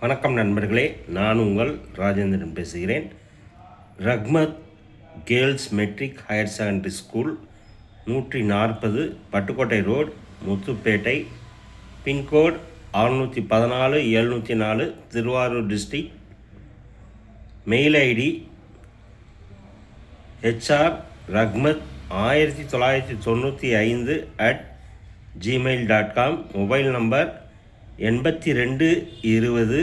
வணக்கம் நண்பர்களே, நான் உங்கள் ராஜேந்திரன் பேசுகிறேன். Rahmat girls matric higher secondary school 140 Pattukkottai road, Muthupettai, pincode 614-704, Tiruvarur district. Mail ID hr.rahmat1995@gmail.com. Mobile number 82 20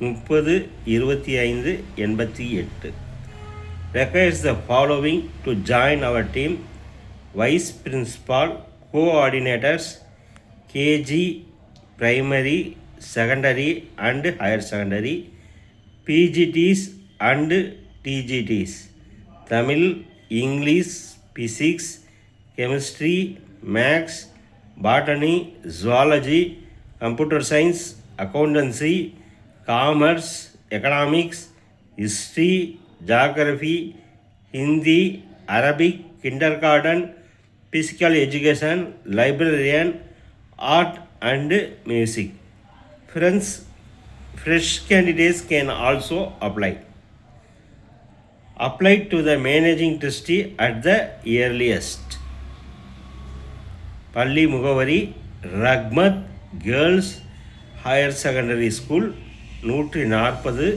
30 25 88. Requires the following to join our team: Vice Principal, Coordinators, KG, Primary, Secondary and Higher Secondary, PGTs and TGTs, Tamil, English, Physics, Chemistry, Maths, Botany, Zoology, Computer Science, Accountancy, Commerce, Economics, History, Geography, Hindi, Arabic, Kindergarten, Physical Education, Librarian, Art and Music. Fresh candidates can also apply. Apply to the managing trustee at the earliest. பள்ளி முகவரி Rahmat girls higher secondary school, 140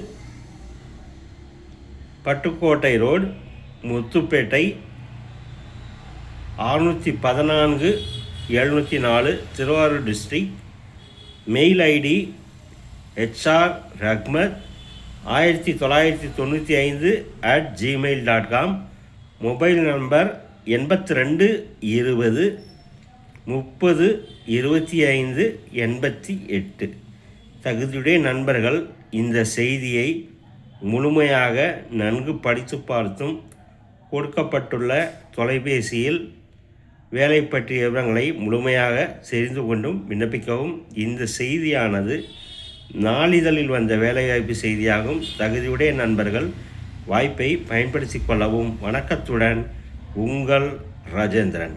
Pattukkottai road, Muthupettai, 614-704, Tiruvarur district. Mail ID hr.rahmat1995@gmail.com. Mobile number 82 20 30 25 88. தகுதியுடைய நண்பர்கள் இந்த செய்தியை முழுமையாக நன்கு படித்து பார்த்தும் கொடுக்கப்பட்டுள்ள தொலைபேசியில் வேலை பற்றிய விவரங்களை முழுமையாக தெரிந்து கொண்டும் விண்ணப்பிக்கவும். இந்த செய்தியானது நாளிதழில் வந்த வேலைவாய்ப்பு செய்தியாகும். தகுதியுடைய நண்பர்கள் வாய்ப்பை பயன்படுத்தி கொள்ளவும். வணக்கத்துடன் உங்கள் ராஜேந்திரன்.